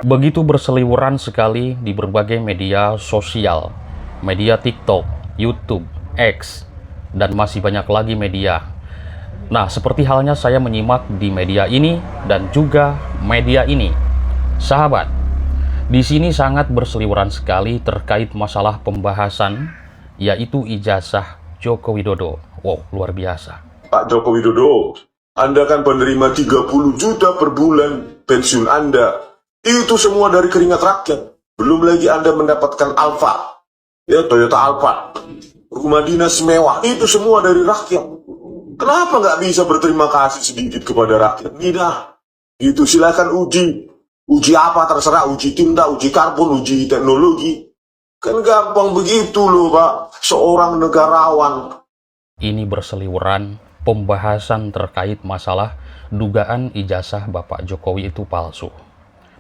Begitu berseliweran sekali di berbagai media sosial, media TikTok, YouTube, X, dan masih banyak lagi media. Nah, seperti halnya saya menyimak di media ini dan juga media ini. Sahabat, di sini sangat berseliweran sekali terkait masalah pembahasan, yaitu ijazah Joko Widodo. Wow, luar biasa. Pak Joko Widodo, Anda kan penerima 30 juta per bulan pensiun Anda. Itu semua dari keringat rakyat. Belum lagi Anda mendapatkan Alfa, ya Toyota Alfa, rumah dinas mewah. Itu semua dari rakyat. Kenapa nggak bisa berterima kasih sedikit kepada rakyat? Tidak. Itu silakan uji. Uji apa terserah, uji tinta, uji karbon, uji teknologi. Kan gampang begitu loh Pak, seorang negarawan. Ini berseliweran pembahasan terkait masalah dugaan ijazah Bapak Jokowi itu palsu.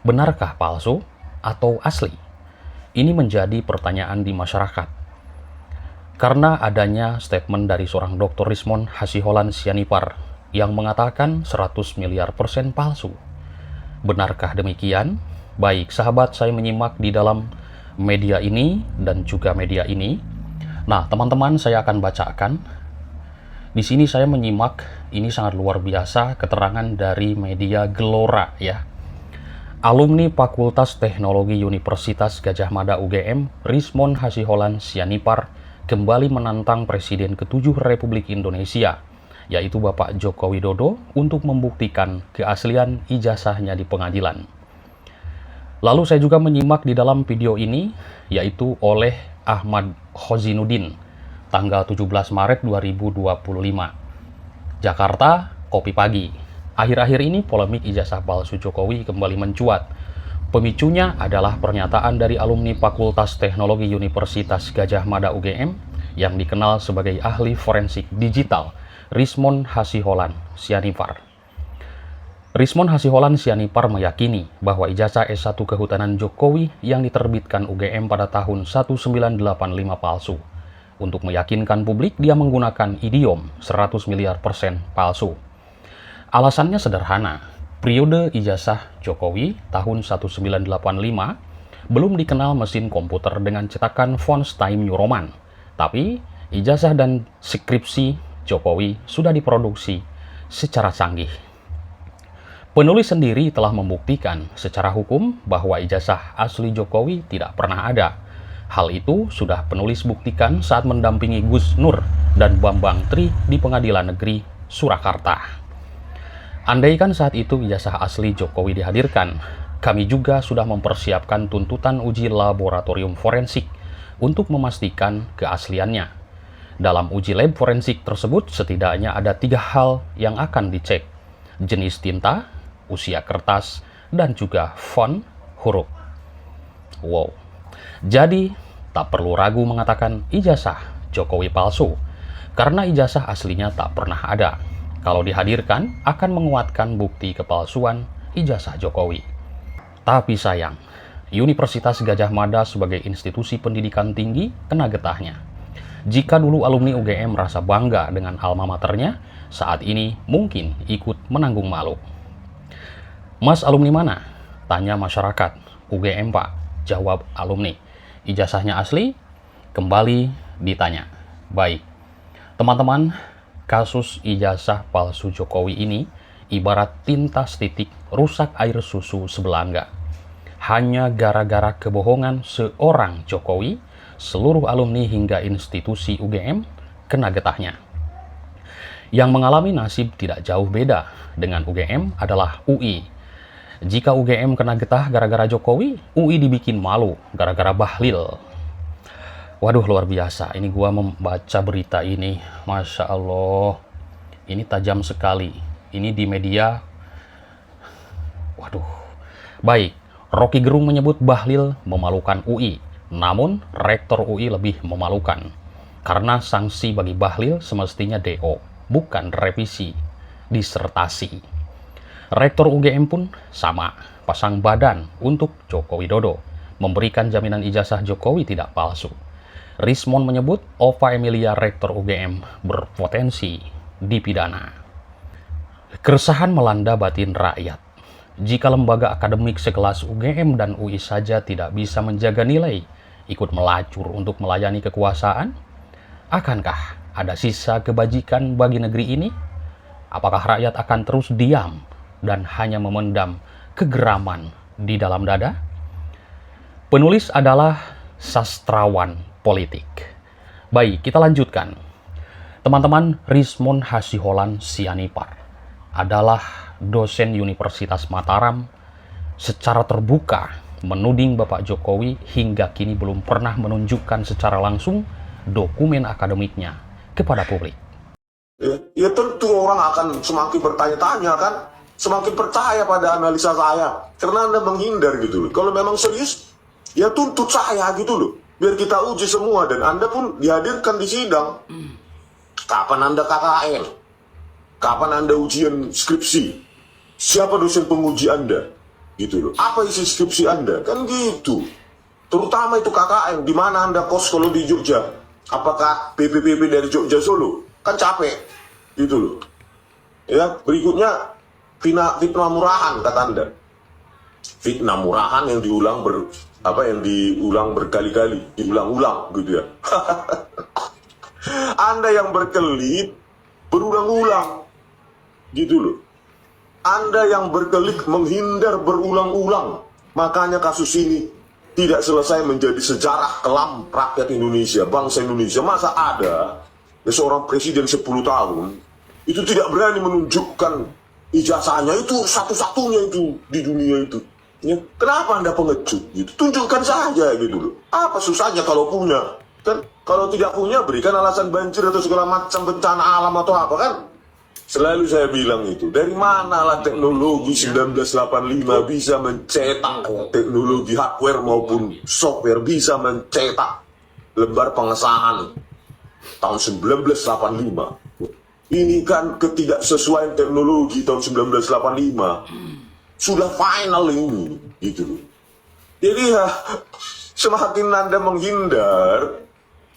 Benarkah palsu atau asli? Ini menjadi pertanyaan di masyarakat. Karena adanya statement dari seorang Dr. Rismon Hasiholan Sianipar yang mengatakan 100 miliar % palsu. Benarkah demikian? Baik, sahabat, saya menyimak di dalam media ini dan juga media ini. Nah, teman-teman, saya akan bacakan. Di sini saya menyimak, ini sangat luar biasa keterangan dari media Gelora ya. Alumni Fakultas Teknologi Universitas Gadjah Mada UGM, Rismon Hasiholan Sianipar, kembali menantang Presiden ke-7 Republik Indonesia, yaitu Bapak Joko Widodo, untuk membuktikan keaslian ijazahnya di pengadilan. Lalu saya juga menyimak di dalam video ini, yaitu oleh Ahmad Khozinuddin, tanggal 17 Maret 2025. Jakarta, Kopi Pagi. Akhir-akhir ini polemik ijazah palsu Jokowi kembali mencuat. Pemicunya adalah pernyataan dari alumni Fakultas Teknologi Universitas Gadjah Mada UGM yang dikenal sebagai ahli forensik digital, Rismon Hasiholan Sianipar. Rismon Hasiholan Sianipar meyakini bahwa ijazah S1 Kehutanan Jokowi yang diterbitkan UGM pada tahun 1985 palsu. Untuk meyakinkan publik, dia menggunakan idiom 100 miliar % palsu. Alasannya sederhana, periode ijazah Jokowi tahun 1985 belum dikenal mesin komputer dengan cetakan font Times New Roman, tapi ijazah dan skripsi Jokowi sudah diproduksi secara canggih. Penulis sendiri telah membuktikan secara hukum bahwa ijazah asli Jokowi tidak pernah ada. Hal itu sudah penulis buktikan saat mendampingi Gus Nur dan Bambang Tri di Pengadilan Negeri Surakarta. Andaikan saat itu ijazah asli Jokowi dihadirkan, kami juga sudah mempersiapkan tuntutan uji laboratorium forensik untuk memastikan keasliannya. Dalam uji lab forensik tersebut setidaknya ada 3 hal yang akan dicek: jenis tinta, usia kertas, dan juga font huruf. Wow. Jadi, tak perlu ragu mengatakan ijazah Jokowi palsu, karena ijazah aslinya tak pernah ada. Kalau dihadirkan, akan menguatkan bukti kepalsuan ijazah Jokowi. Tapi sayang, Universitas Gadjah Mada sebagai institusi pendidikan tinggi kena getahnya. Jika dulu alumni UGM merasa bangga dengan alma maternya, saat ini mungkin ikut menanggung malu. Mas alumni mana? Tanya masyarakat. UGM Pak, jawab alumni. Ijazahnya asli? Kembali ditanya. Baik, teman-teman, kasus ijazah palsu Jokowi ini ibarat tinta setitik rusak air susu sebelangga. Hanya gara-gara kebohongan seorang Jokowi, seluruh alumni hingga institusi UGM kena getahnya. Yang mengalami nasib tidak jauh beda dengan UGM adalah UI. Jika UGM kena getah gara-gara Jokowi, UI dibikin malu gara-gara Bahlil. Waduh, luar biasa. Ini gua membaca berita ini. Masya Allah. Ini tajam sekali. Ini di media. Waduh. Baik. Rocky Gerung menyebut Bahlil memalukan UI. Namun, Rektor UI lebih memalukan. Karena sanksi bagi Bahlil semestinya DO, bukan revisi disertasi. Rektor UGM pun sama. Pasang badan untuk Joko Widodo. Memberikan jaminan ijazah Jokowi tidak palsu. Rismon menyebut Ova Emilia Rektor UGM berpotensi dipidana. Keresahan melanda batin rakyat. Jika lembaga akademik sekelas UGM dan UI saja tidak bisa menjaga nilai, ikut melacur untuk melayani kekuasaan, akankah ada sisa kebajikan bagi negeri ini? Apakah rakyat akan terus diam dan hanya memendam kegeraman di dalam dada? Penulis adalah sastrawan politik. Baik, kita lanjutkan. Teman-teman, Rismond Hasiholan Sianipar adalah dosen Universitas Mataram secara terbuka menuding Bapak Jokowi hingga kini belum pernah menunjukkan secara langsung dokumen akademiknya kepada publik. Ya tentu orang akan semakin bertanya-tanya kan, semakin percaya pada analisa saya, karena Anda menghindar gitu loh. Kalau memang serius, ya tuntut saya gitu loh, biar kita uji semua dan Anda pun dihadirkan di sidang. Kapan Anda KKN? Kapan Anda ujian skripsi? Siapa dosen penguji Anda? Gitu loh. Apa isi skripsi Anda? Kan gitu. Terutama itu KKN, di mana Anda kos kalau di Jogja? Apakah PPPP dari Jogja Solo? Kan capek, gitu loh. Ya, berikutnya fitnah murahan kata Anda. Fitnah murahan yang diulang berkali-kali, diulang-ulang gitu ya. Anda yang berkelit berulang-ulang, gitu loh. Anda yang berkelit menghindar berulang-ulang. Makanya kasus ini tidak selesai menjadi sejarah kelam rakyat Indonesia, bangsa Indonesia. Masa ada seorang presiden 10 tahun itu tidak berani menunjukkan ijazahnya, itu satu-satunya itu di dunia itu. Ya, kenapa Anda pengecut? Gitu. Tunjukkan saja gitu loh. Apa susahnya kalau punya? Kan kalau tidak punya berikan alasan banjir atau segala macam bencana alam atau apa kan? Selalu saya bilang itu, dari manalah teknologi 1985 bisa mencetak teknologi hardware maupun software bisa mencetak lembar pengesahan tahun 1985. Ini kan ketidaksesuaian teknologi tahun 1985 sudah final ini, gitu loh. Jadi ya, semakin Anda menghindar,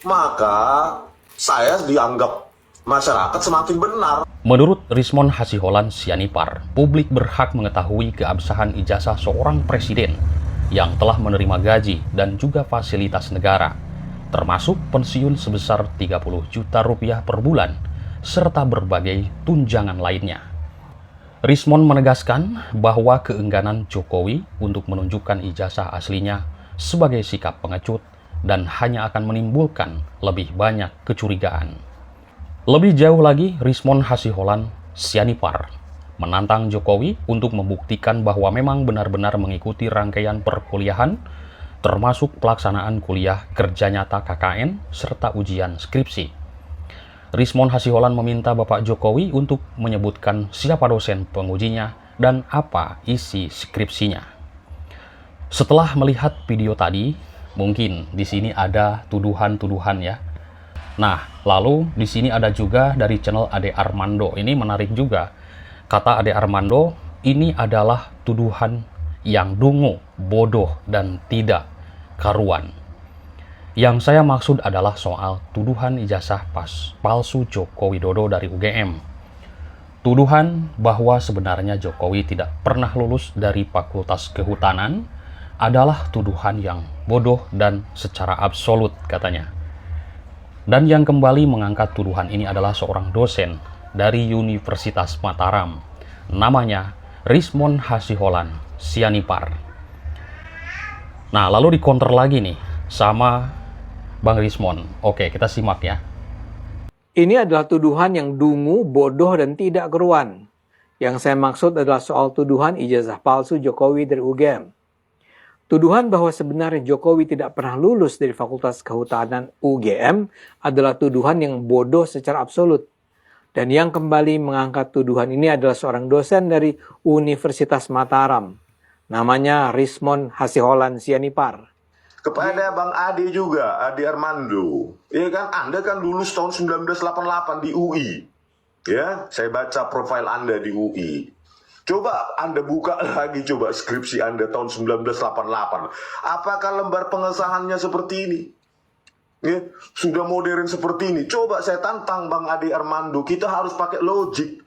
maka saya dianggap masyarakat semakin benar. Menurut Rismond Hasiholan Sianipar, publik berhak mengetahui keabsahan ijazah seorang presiden yang telah menerima gaji dan juga fasilitas negara, termasuk pensiun sebesar 30 juta rupiah per bulan, serta berbagai tunjangan lainnya. Rismond menegaskan bahwa keengganan Jokowi untuk menunjukkan ijazah aslinya sebagai sikap pengecut dan hanya akan menimbulkan lebih banyak kecurigaan. Lebih jauh lagi, Rismond Hasiholan Sianipar menantang Jokowi untuk membuktikan bahwa memang benar-benar mengikuti rangkaian perkuliahan, termasuk pelaksanaan kuliah kerja nyata KKN serta ujian skripsi. Rismond Hasiholan meminta Bapak Jokowi untuk menyebutkan siapa dosen pengujinya dan apa isi skripsinya. Setelah melihat video tadi, mungkin di sini ada tuduhan-tuduhan ya. Nah, lalu di sini ada juga dari channel Ade Armando. Ini menarik juga. Kata Ade Armando, ini adalah tuduhan yang dungu, bodoh, dan tidak karuan. Yang saya maksud adalah soal tuduhan ijazah palsu Joko Widodo dari UGM. Tuduhan bahwa sebenarnya Jokowi tidak pernah lulus dari Fakultas Kehutanan adalah tuduhan yang bodoh dan secara absolut katanya. Dan yang kembali mengangkat tuduhan ini adalah seorang dosen dari Universitas Mataram. Namanya Rismond Hasiholan Sianipar. Nah, lalu dikonter lagi nih sama Bang Rismond. Oke, kita simak ya. Ini adalah tuduhan yang dungu, bodoh, dan tidak keruan. Yang saya maksud adalah soal tuduhan ijazah palsu Jokowi dari UGM. Tuduhan bahwa sebenarnya Jokowi tidak pernah lulus dari Fakultas Kehutanan UGM adalah tuduhan yang bodoh secara absolut. Dan yang kembali mengangkat tuduhan ini adalah seorang dosen dari Universitas Mataram. Namanya Rismond Hasiholan Sianipar. Kepada Bang Ade juga, Ade Armando. Ya kan, Anda kan lulus tahun 1988 di UI. Ya, saya baca profil Anda di UI. Coba Anda buka lagi coba skripsi Anda tahun 1988. Apakah lembar pengesahannya seperti ini? Ya, sudah modern seperti ini. Coba saya tantang Bang Ade Armando, kita harus pakai logik.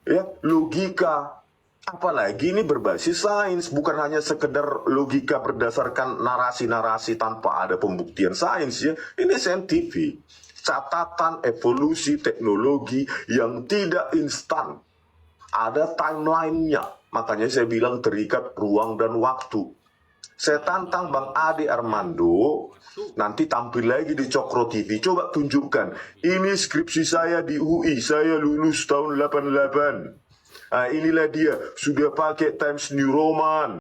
Ya, logika. Apalagi ini berbasis sains, bukan hanya sekedar logika berdasarkan narasi-narasi tanpa ada pembuktian sains ya. Ini saintifik. Catatan evolusi teknologi yang tidak instan. Ada timelinenya. Makanya saya bilang terikat ruang dan waktu. Saya tantang Bang Ade Armando, nanti tampil lagi di Cokro TV. Coba tunjukkan, ini skripsi saya di UI, saya lulus tahun 88. Nah, inilah dia, sudah pakai Times New Roman.